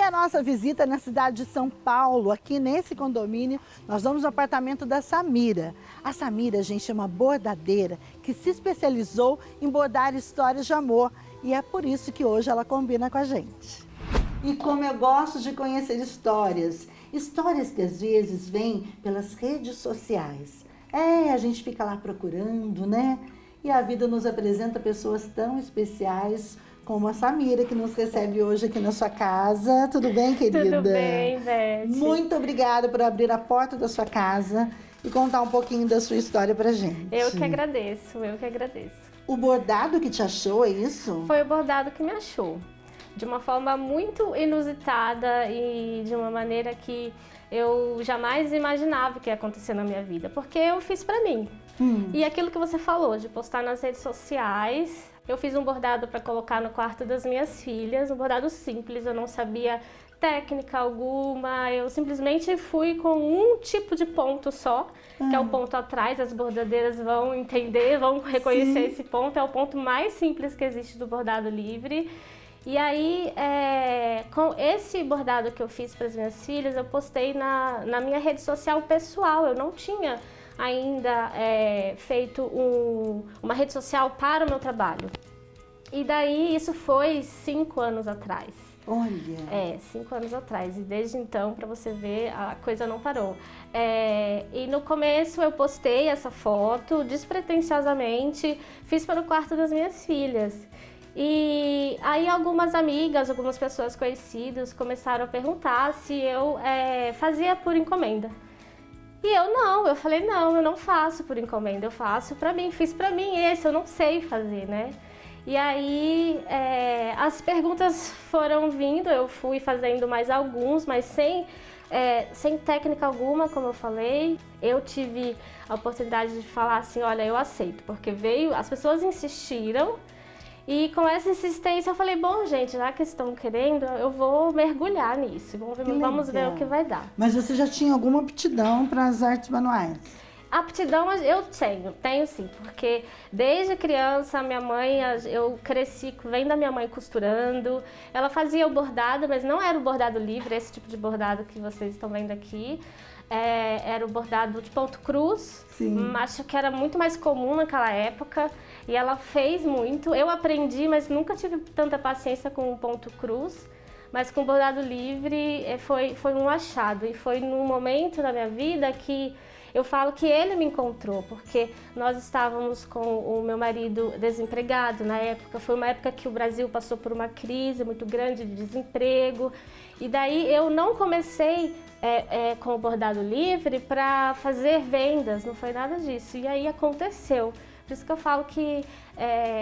a nossa visita na cidade de São Paulo, aqui nesse condomínio, nós vamos no apartamento da Samira. A Samira, gente, é uma bordadeira que se especializou em bordar histórias de amor e é por isso que hoje ela combina com a gente. E como eu gosto de conhecer histórias que às vezes vêm pelas redes sociais. A gente fica lá procurando, né? E a vida nos apresenta pessoas tão especiais como a Samira, que nos recebe hoje aqui na sua casa. Tudo bem, querida? Tudo bem, Beth. Muito obrigada por abrir a porta da sua casa e contar um pouquinho da sua história pra gente. Eu que agradeço. O bordado que te achou, é isso? Foi o bordado que me achou. De uma forma muito inusitada e de uma maneira que eu jamais imaginava que ia acontecer na minha vida. Porque eu fiz pra mim. E aquilo que você falou, de postar nas redes sociais... Eu fiz um bordado para colocar no quarto das minhas filhas, um bordado simples, eu não sabia técnica alguma, eu simplesmente fui com um tipo de ponto só, que é o ponto atrás, as bordadeiras vão entender, vão reconhecer esse ponto, é o ponto mais simples que existe do bordado livre. E aí, com esse bordado que eu fiz para as minhas filhas, eu postei na minha rede social pessoal, eu não tinha ainda feito uma rede social para o meu trabalho. E daí isso foi 5 anos atrás. Olha! 5 anos atrás. E desde então, para você ver, a coisa não parou. E no começo eu postei essa foto despretensiosamente, fiz para o quarto das minhas filhas. E aí algumas amigas, algumas pessoas conhecidas começaram a perguntar se eu fazia por encomenda. E eu falei, não, eu não faço por encomenda, eu faço pra mim, fiz pra mim esse, eu não sei fazer, né? E aí as perguntas foram vindo, eu fui fazendo mais alguns, mas sem técnica alguma, como eu falei. Eu tive a oportunidade de falar assim, olha, eu aceito, porque as pessoas insistiram. E com essa insistência eu falei, bom, gente, já que estão querendo, eu vou mergulhar nisso. Vamos ver o que vai dar. Mas você já tinha alguma aptidão para as artes manuais? Aptidão eu tenho sim, porque desde criança minha mãe, eu cresci vendo a minha mãe costurando. Ela fazia o bordado, mas não era o bordado livre, esse tipo de bordado que vocês estão vendo aqui. Era o bordado de ponto cruz, acho que era muito mais comum naquela época. E ela fez muito, eu aprendi, mas nunca tive tanta paciência com o ponto cruz. Mas com o bordado livre foi um achado. E foi num momento da minha vida que eu falo que ele me encontrou. Porque nós estávamos com o meu marido desempregado na época. Foi uma época que o Brasil passou por uma crise muito grande de desemprego. E daí eu não comecei com o bordado livre para fazer vendas, não foi nada disso. E aí aconteceu. Por isso que eu falo que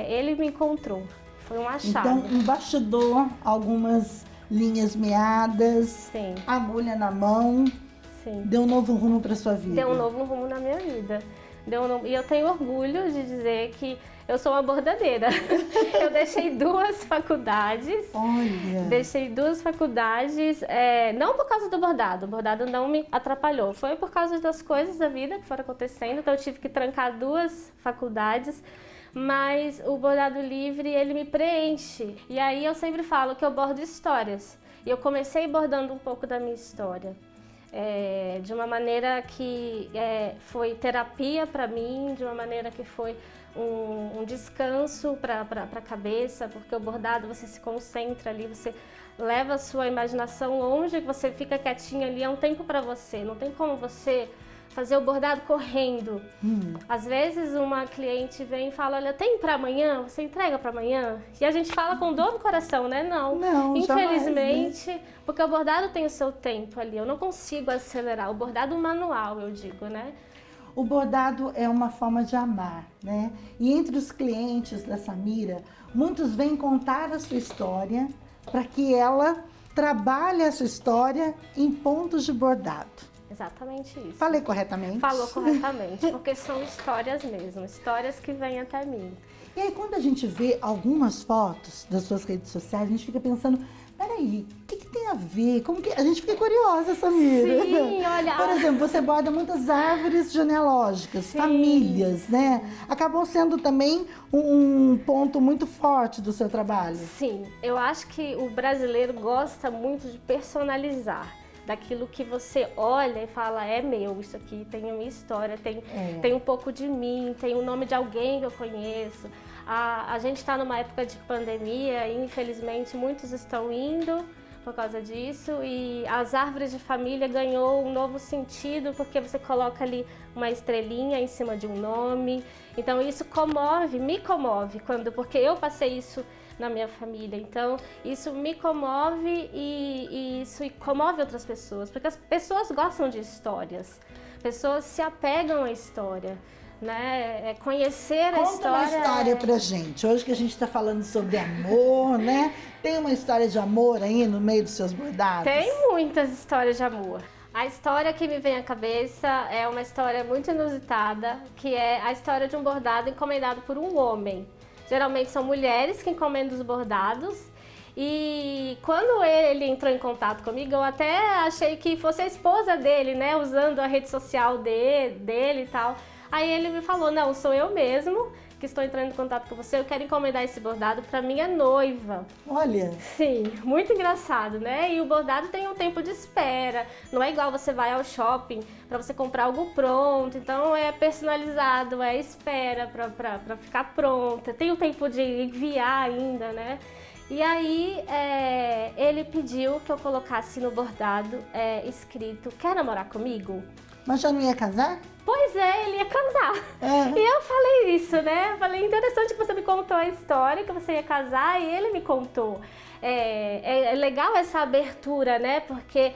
ele me encontrou, foi um achado. Então, um bastidor, algumas linhas meadas, Sim. Agulha na mão, Sim. Deu um novo rumo para sua vida. Deu um novo rumo na minha vida. E eu tenho orgulho de dizer que eu sou uma bordadeira. Eu deixei 2 faculdades. Olha! Deixei 2 faculdades, não por causa do bordado. O bordado não me atrapalhou. Foi por causa das coisas da vida que foram acontecendo. Então eu tive que trancar 2 faculdades. Mas o bordado livre, ele me preenche. E aí eu sempre falo que eu bordo histórias. E eu comecei bordando um pouco da minha história. De uma maneira que foi terapia para mim, de uma maneira que foi um descanso para a cabeça, porque o bordado você se concentra ali, você leva a sua imaginação longe, você fica quietinho ali, é um tempo para você, não tem como você fazer o bordado correndo. Às vezes uma cliente vem e fala, olha, tem para amanhã? Você entrega para amanhã? E a gente fala com dor no coração, né? Não, infelizmente, jamais, né? Porque o bordado tem o seu tempo ali, eu não consigo acelerar, o bordado manual, eu digo, né? O bordado é uma forma de amar, né? E entre os clientes da Samira, muitos vêm contar a sua história para que ela trabalhe a sua história em pontos de bordado. Exatamente isso. Falei corretamente? Falou corretamente, porque são histórias mesmo, histórias que vêm até mim. E aí quando a gente vê algumas fotos das suas redes sociais, a gente fica pensando, Peraí, o que tem a ver? Como que... A gente fica curiosa, Samira. Sim, olha... Por exemplo, você borda muitas árvores genealógicas, Sim. famílias, né? Acabou sendo também um ponto muito forte do seu trabalho. Sim, eu acho que o brasileiro gosta muito de personalizar. Daquilo que você olha e fala, é meu, isso aqui tem a minha história, tem um pouco de mim, tem o nome de alguém que eu conheço. A gente está numa época de pandemia e infelizmente muitos estão indo por causa disso, e as árvores de família ganhou um novo sentido porque você coloca ali uma estrelinha em cima de um nome. Então isso me comove, porque eu passei isso na minha família. Então isso me comove e isso comove outras pessoas, porque as pessoas gostam de histórias, pessoas se apegam à história. Né? Conhecer a história. Conta uma história pra gente. Hoje que a gente está falando sobre amor, né? Tem uma história de amor aí no meio dos seus bordados? Tem muitas histórias de amor. A história que me vem à cabeça é uma história muito inusitada, que é a história de um bordado encomendado por um homem. Geralmente são mulheres que encomendam os bordados. E quando ele entrou em contato comigo, eu até achei que fosse a esposa dele, né? Usando a rede social dele e tal. Aí ele me falou, não, sou eu mesmo que estou entrando em contato com você, eu quero encomendar esse bordado para minha noiva. Olha! Sim, muito engraçado, né? E o bordado tem um tempo de espera, não é igual você vai ao shopping para você comprar algo pronto, então é personalizado, é espera para ficar pronta, tem o tempo de enviar ainda, né? E aí ele pediu que eu colocasse no bordado escrito, quer namorar comigo? Mas já não ia casar? Pois é, ele ia casar. E eu falei isso, né? Falei, interessante que você me contou a história, que você ia casar, e ele me contou. É legal essa abertura, né? Porque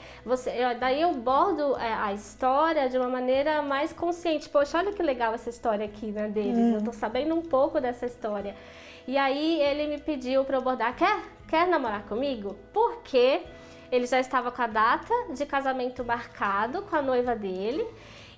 daí eu bordo a história de uma maneira mais consciente. Poxa, olha que legal essa história aqui, né, deles. Eu tô sabendo um pouco dessa história. E aí ele me pediu para eu bordar, quer namorar comigo? Porque ele já estava com a data de casamento marcado com a noiva dele.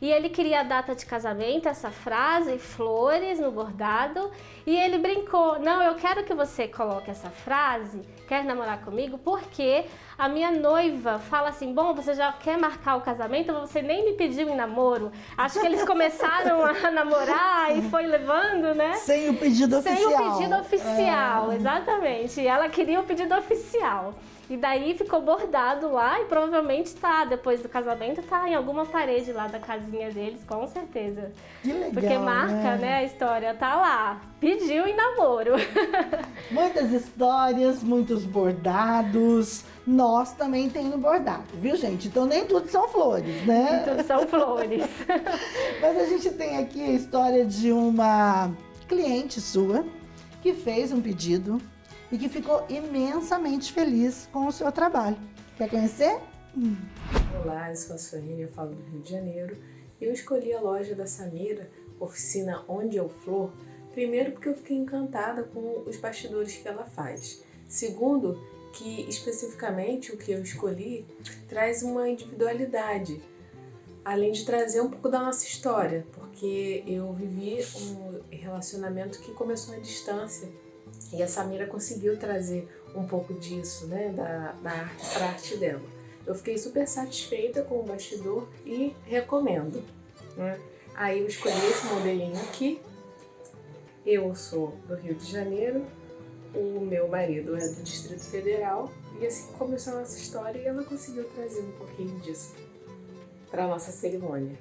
E ele queria a data de casamento, essa frase, flores no bordado. E ele brincou, não, eu quero que você coloque essa frase, quer namorar comigo? Porque a minha noiva fala assim, bom, você já quer marcar o casamento, você nem me pediu em namoro. Acho que eles começaram a namorar e foi levando, né? Sem o pedido oficial. Sem o pedido oficial, exatamente. E ela queria o pedido oficial. E daí ficou bordado lá e provavelmente depois do casamento, em alguma parede lá da casinha deles, com certeza. Que legal, porque marca, né, a história, tá lá. Pediu em namoro. Muitas histórias, muitos bordados. Nós também temos bordado, viu, gente? Então nem tudo são flores, né? Nem tudo são flores. Mas a gente tem aqui a história de uma cliente sua que fez um pedido e que ficou imensamente feliz com o seu trabalho. Quer conhecer? Olá, eu sou a Suene, eu falo do Rio de Janeiro. Eu escolhi a loja da Samira, oficina Onde Eu Flor, primeiro porque eu fiquei encantada com os bastidores que ela faz. Segundo, que especificamente o que eu escolhi traz uma individualidade, além de trazer um pouco da nossa história, porque eu vivi um relacionamento que começou à distância. E a Samira conseguiu trazer um pouco disso, né, da arte para a arte dela. Eu fiquei super satisfeita com o bastidor e recomendo, né? Aí eu escolhi esse modelinho aqui. Eu sou do Rio de Janeiro, o meu marido é do Distrito Federal e assim começou a nossa história e ela conseguiu trazer um pouquinho disso para a nossa cerimônia.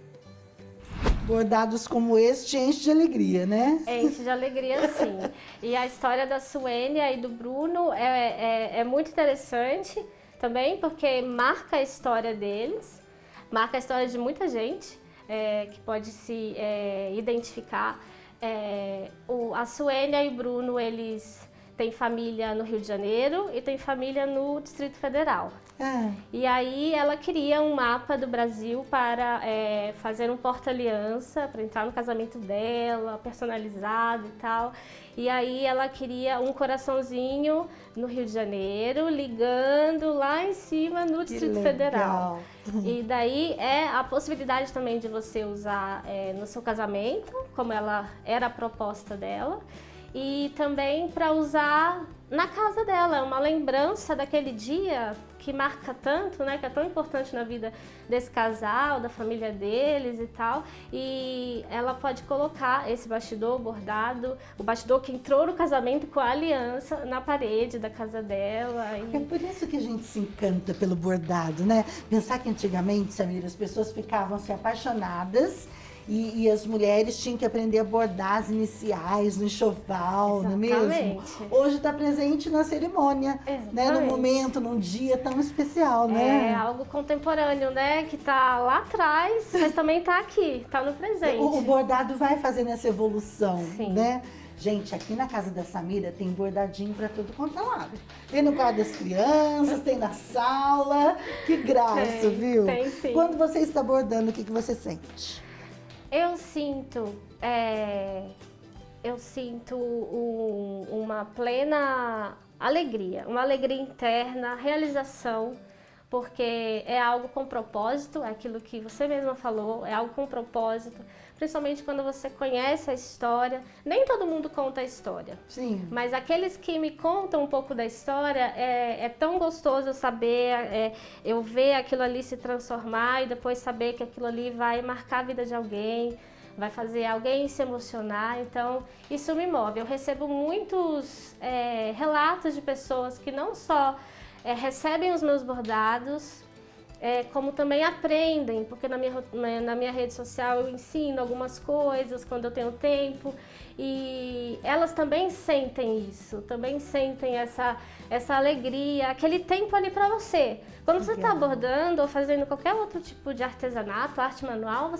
Bordados como este enche de alegria, né? Enche de alegria, sim. E a história da Suênia e do Bruno é muito interessante também, porque marca a história deles, marca a história de muita gente que pode se identificar. A Suênia e o Bruno, eles têm família no Rio de Janeiro e têm família no Distrito Federal. E aí ela queria um mapa do Brasil para fazer um porta-aliança, para entrar no casamento dela, personalizado e tal. E aí ela queria um coraçãozinho no Rio de Janeiro, ligando lá em cima no Distrito Federal. E daí a possibilidade também de você usar no seu casamento, como ela era a proposta dela. E também para usar na casa dela, é uma lembrança daquele dia que marca tanto, né, que é tão importante na vida desse casal, da família deles e tal, e ela pode colocar esse bastidor bordado, o bastidor que entrou no casamento com a aliança na parede da casa dela. E... É por isso que a gente se encanta pelo bordado, né? Pensar que antigamente, Samira, as pessoas ficavam assim, apaixonadas e as mulheres tinham que aprender a bordar as iniciais no enxoval, não é mesmo? Hoje está presente na cerimônia, né? No momento, num dia tão especial, né? É algo contemporâneo, né? Que está lá atrás, mas também está aqui, está no presente. O bordado vai fazendo essa evolução, Sim. né? Gente, aqui na casa da Samira tem bordadinho para tudo quanto é lado. Tem no quarto das crianças, tem na sala. Que graça, viu? Tem sim. Quando você está bordando, o que você sente? Eu sinto uma plena alegria, uma alegria interna, realização, porque é algo com propósito, é aquilo que você mesma falou, é algo com propósito, principalmente quando você conhece a história. Nem todo mundo conta a história. Sim. Mas aqueles que me contam um pouco da história, é tão gostoso saber, eu ver aquilo ali se transformar e depois saber que aquilo ali vai marcar a vida de alguém, vai fazer alguém se emocionar. Então, isso me move. Eu recebo muitos relatos de pessoas que não só recebem os meus bordados, como também aprendem, porque na minha rede social eu ensino algumas coisas quando eu tenho tempo, e elas também sentem isso, também sentem essa alegria, aquele tempo ali para você. Quando você está bordando ou fazendo qualquer outro tipo de artesanato, arte manual,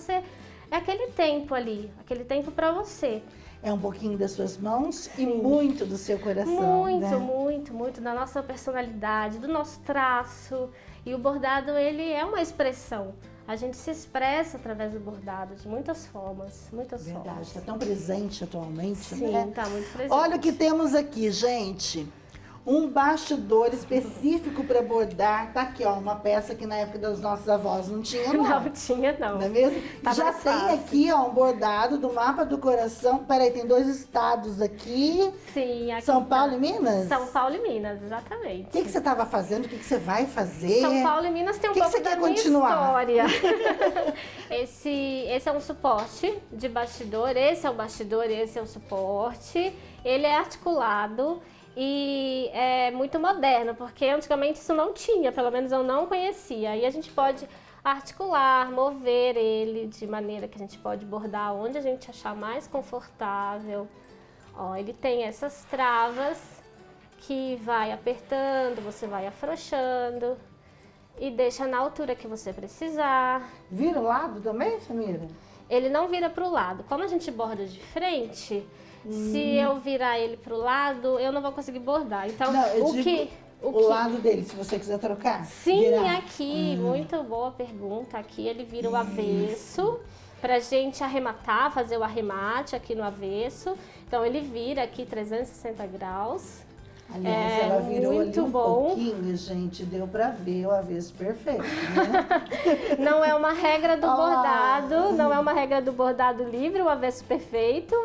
é aquele tempo ali, aquele tempo para você. É um pouquinho das suas mãos e muito do seu coração, muito, né? muito da nossa personalidade, do nosso traço. E o bordado, ele é uma expressão. A gente se expressa através do bordado de muitas formas, Verdade, está tão presente atualmente, né? né? Sim, está muito presente. Olha o que temos aqui, gente. Um bastidor específico para bordar. Tá aqui, ó, uma peça que na época dos nossos avós não tinha, não. Não tinha, não. Não é mesmo? Tá Já mais tem fácil. aqui, ó, um bordado do mapa do coração. Peraí, tem 2 estados aqui. Sim, aqui São Paulo e Minas? São Paulo e Minas, exatamente. O que você estava fazendo? O que você vai fazer? São Paulo e Minas tem um que pouco você da quer minha continuar? história. Esse é um suporte de bastidor, esse é o bastidor, esse é o suporte. Ele é articulado e é muito moderno, porque antigamente isso não tinha, pelo menos eu não conhecia. Aí a gente pode articular, mover ele de maneira que a gente pode bordar onde a gente achar mais confortável. Ó, ele tem essas travas que vai apertando, você vai afrouxando e deixa na altura que você precisar. Vira o lado também, Samira? Ele não vira para o lado. Como a gente borda de frente, se eu virar ele para o lado, eu não vou conseguir bordar. Então, não, o lado dele, se você quiser trocar. Sim, virar. aqui, muito boa pergunta. Aqui ele vira o avesso pra gente arrematar, fazer o arremate aqui no avesso. Então ele vira aqui 360 graus. Aliás, ela virou muito ali um bom. pouquinho, gente, deu pra ver o avesso perfeito, né? Não é uma regra do bordado, não é uma regra do bordado livre, o avesso perfeito.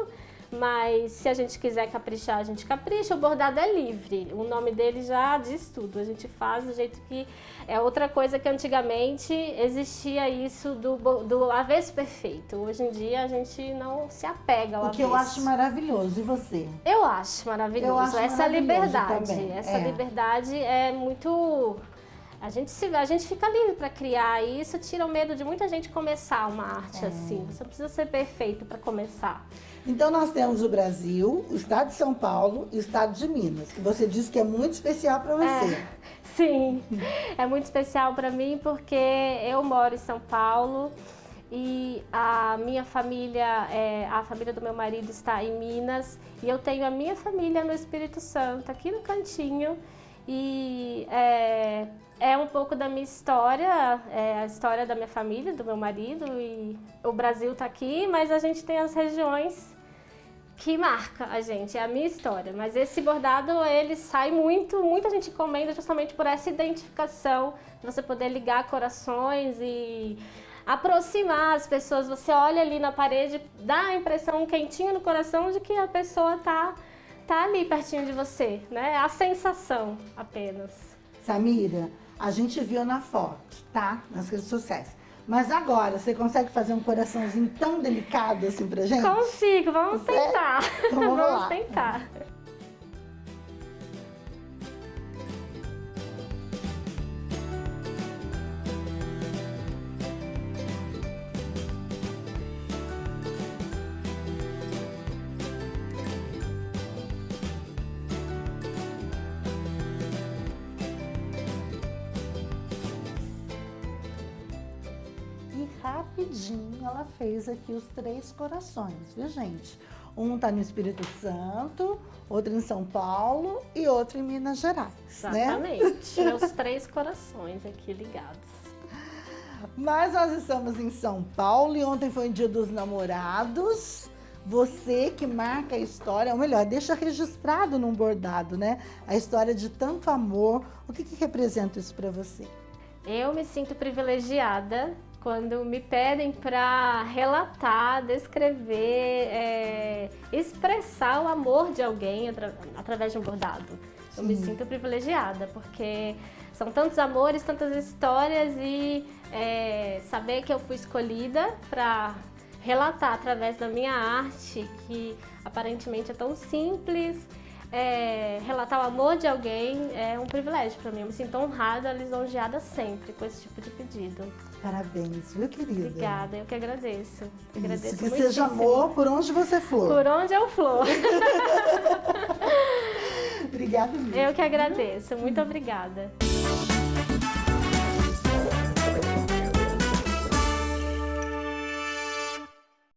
Mas se a gente quiser caprichar, a gente capricha. O bordado é livre, o nome dele já diz tudo. A gente faz do jeito que... É outra coisa que antigamente existia isso do avesso perfeito. Hoje em dia a gente não se apega ao avesso. O que eu acho maravilhoso. E você? Eu acho maravilhoso. Eu acho essa liberdade. também. Essa liberdade é muito... A gente fica livre para criar e isso tira o medo de muita gente começar uma arte assim. Você não precisa ser perfeito para começar. Então nós temos o Brasil, o estado de São Paulo e o estado de Minas, que você disse que é muito especial para você. Sim, é muito especial para mim porque eu moro em São Paulo e a minha família, a família do meu marido está em Minas e eu tenho a minha família no Espírito Santo, aqui no cantinho. E é um pouco da minha história, a história da minha família, do meu marido, e o Brasil está aqui, mas a gente tem as regiões que marca a gente, é a minha história. Mas esse bordado, ele sai muita gente encomenda justamente por essa identificação, de você poder ligar corações e aproximar as pessoas. Você olha ali na parede, dá a impressão quentinha no coração de que a pessoa está tá ali pertinho de você, né? A sensação apenas. Samira, a gente viu na foto, tá? Nas redes sociais. Mas agora, você consegue fazer um coraçãozinho tão delicado assim pra gente? Consigo, vamos tentar. Então vamos lá. Vamos tentar. E rapidinho ela fez aqui os 3 corações, viu, gente? Um tá no Espírito Santo, outro em São Paulo e outro em Minas Gerais, né? Exatamente. Meus 3 corações aqui ligados. Mas nós estamos em São Paulo e ontem foi o Dia dos Namorados. Você que marca a história, ou melhor, deixa registrado num bordado, né? A história de tanto amor. O que representa isso para você? Eu me sinto privilegiada quando me pedem para relatar, descrever, expressar o amor de alguém através de um bordado. Eu me sinto privilegiada, porque são tantos amores, tantas histórias e saber que eu fui escolhida para relatar através da minha arte, que aparentemente é tão simples, relatar o amor de alguém é um privilégio para mim. Eu me sinto honrada, lisonjeada sempre com esse tipo de pedido. Parabéns, viu, querida? Obrigada, eu que agradeço. Isso, que seja amor por onde você for. Por onde eu for. Obrigada mesmo. Eu que agradeço, muito obrigada.